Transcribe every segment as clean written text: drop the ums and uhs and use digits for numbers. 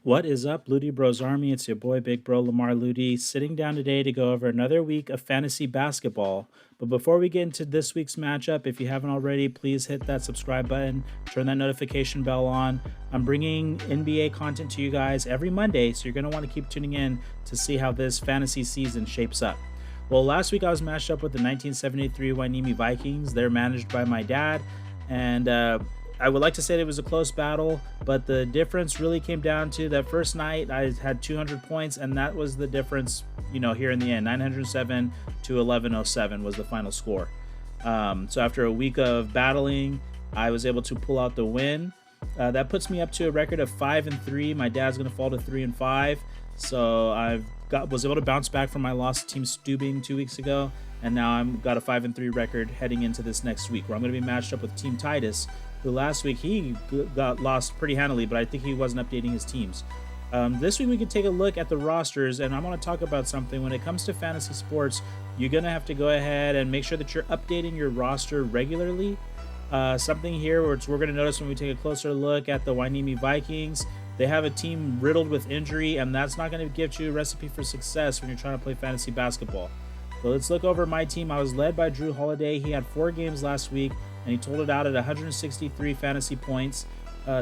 What is up, Ludi Bros Army? It's your boy, Big Bro Lamar Ludi, sitting down today to go over another week of fantasy basketball. But before we get into this week's matchup, if you haven't already, please hit that subscribe button, turn that notification bell on. I'm bringing NBA content to you guys every Monday, so you're going to want to keep tuning in to see how this fantasy season shapes up. Well, last week I was matched up with the 1973 Wainimi Vikings. They're managed by my dad, and I would like to say that it was a close battle, but the difference really came down to that first night. I had 200 points, and that was the difference, here in the end. 907 to 1107 was the final score. So after a week of battling, I was able to pull out the win. That puts me up to a record of 5-3. My dad's going to fall to 3-5. So was able to bounce back from my loss to Team Stubing 2 weeks ago, and now I'm got a 5-3 record heading into this next week, where I'm going to be matched up with Team Titus, who last week he got lost pretty handily, but I think he wasn't updating his teams. This week we can take a look at the rosters, and I want to talk about something. When it comes to fantasy sports, you're going to have to go ahead and make sure that you're updating your roster regularly. Something here which we're going to notice when we take a closer look at the Wainimi Vikings. They have a team riddled with injury, and that's not going to give you a recipe for success when you're trying to play fantasy basketball. So let's look over my team. I was led by Drew Holiday. He had 4 games last week, and he totaled it out at 163 fantasy points,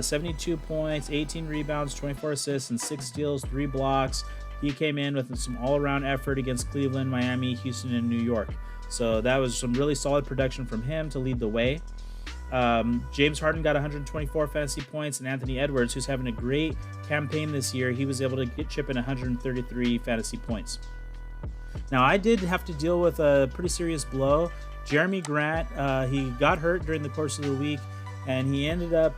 72 points, 18 rebounds, 24 assists, and 6 steals, 3 blocks. He came in with some all-around effort against Cleveland, Miami, Houston, and New York. So that was some really solid production from him to lead the way. James Harden got 124 fantasy points, and Anthony Edwards, who's having a great campaign this year, he was able to chip in 133 fantasy points. Now, I did have to deal with a pretty serious blow. Jeremy Grant, he got hurt during the course of the week, and he ended up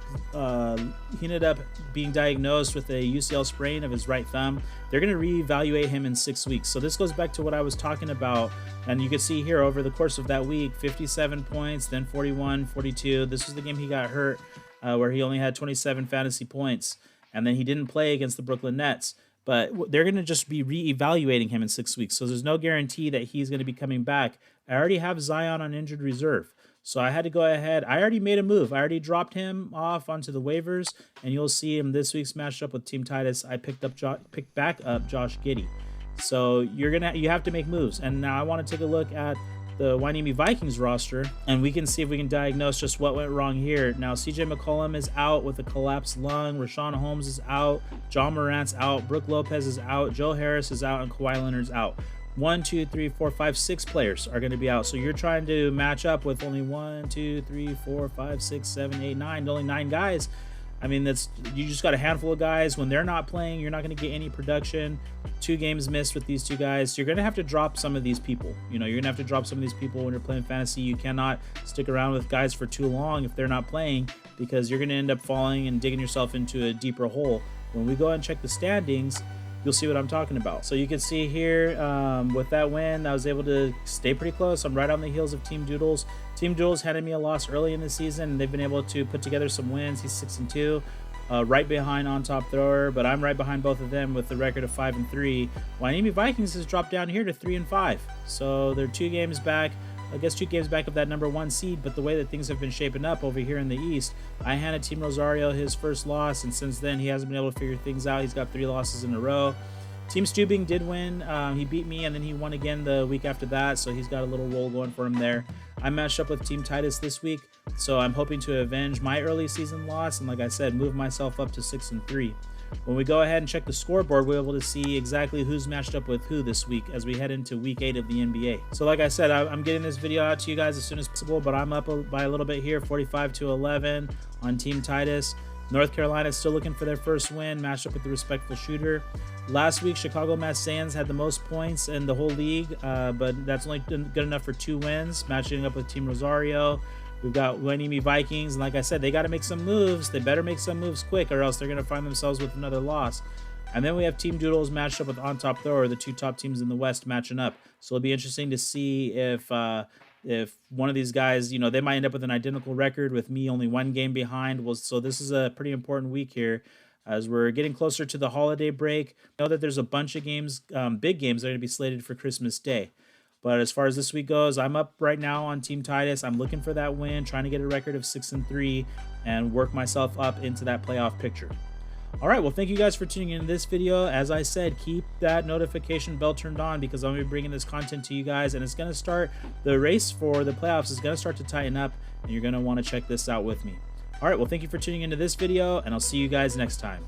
being diagnosed with a UCL sprain of his right thumb. They're going to reevaluate him in 6 weeks. So this goes back to what I was talking about, and you can see here over the course of that week, 57 points, then 41, 42. This was the game he got hurt, where he only had 27 fantasy points, and then he didn't play against the Brooklyn Nets. But they're going to just be reevaluating him in 6 weeks. So there's no guarantee that he's going to be coming back. I already have Zion on injured reserve. So I had to go ahead. I already made a move. I already dropped him off onto the waivers, and you'll see him this week's matchup with Team Titus. I picked back up Josh Giddey. So you have to make moves. And now I want to take a look at the Wainimi Vikings roster, and we can see if we can diagnose just what went wrong here. Now, CJ McCollum is out with a collapsed lung. Rashawn Holmes is out. John Morant's out. Brooke Lopez is out. Joe Harris is out, and Kawhi Leonard's out. 1, 2, 3, 4, 5, 6 players are going to be out. So you're trying to match up with only 1, 2, 3, 4, 5, 6, 7, 8, 9, only 9 guys. I mean, you just got a handful of guys. When they're not playing, you're not going to get any production. 2 games missed with these 2 guys. So you're going to have to drop some of these people. You're going to have to drop some of these people when you're playing fantasy. You cannot stick around with guys for too long if they're not playing, because you're going to end up falling and digging yourself into a deeper hole. When we go and check the standings, you'll see what I'm talking about. So you can see here, with that win, I was able to stay pretty close. I'm right on the heels of Team Doodles. Team Doodles handed me a loss early in the season, and they've been able to put together some wins. He's 6-2, right behind On Top Thrower, but I'm right behind both of them with the record of 5-3. Wainimi Vikings has dropped down here to 3-5. So they're 2 games back. I guess 2 games back of that number 1 seed, but the way that things have been shaping up over here in the East, I handed Team Rosario his first loss, and since then he hasn't been able to figure things out. He's got 3 losses in a row. Team Stubing did win. He beat me, and then he won again the week after that, so he's got a little roll going for him there. I matched up with Team Titus this week, so I'm hoping to avenge my early season loss, and like I said, move myself up to 6-3. When we go ahead and check the scoreboard, we're able to see exactly who's matched up with who this week as we head into week 8 of the NBA. So like I said, I'm getting this video out to you guys as soon as possible, but I'm up by a little bit here, 45-11 on Team Titus. North Carolina is still looking for their first win, matched up with the respectful shooter. Last week, Chicago Mass Sands had the most points in the whole league, but that's only good enough for 2 wins, matching up with Team Rosario. We've got Wainimi Vikings, and like I said, they got to make some moves. They better make some moves quick, or else they're going to find themselves with another loss. And then we have Team Doodles matched up with On Top Thrower, the 2 top teams in the West matching up. So it'll be interesting to see if one of these guys, they might end up with an identical record with me only 1 game behind. Well, so this is a pretty important week here as we're getting closer to the holiday break. I know that there's a bunch of games, big games that are going to be slated for Christmas Day. But as far as this week goes, I'm up right now on Team Titus. I'm looking for that win, trying to get a record of 6-3 and work myself up into that playoff picture. All right, well, thank you guys for tuning in this video. As I said, keep that notification bell turned on because I'm going to be bringing this content to you guys, and it's going to start, the race for the playoffs is going to start to tighten up, and you're going to want to check this out with me. All right, well, thank you for tuning into this video, and I'll see you guys next time.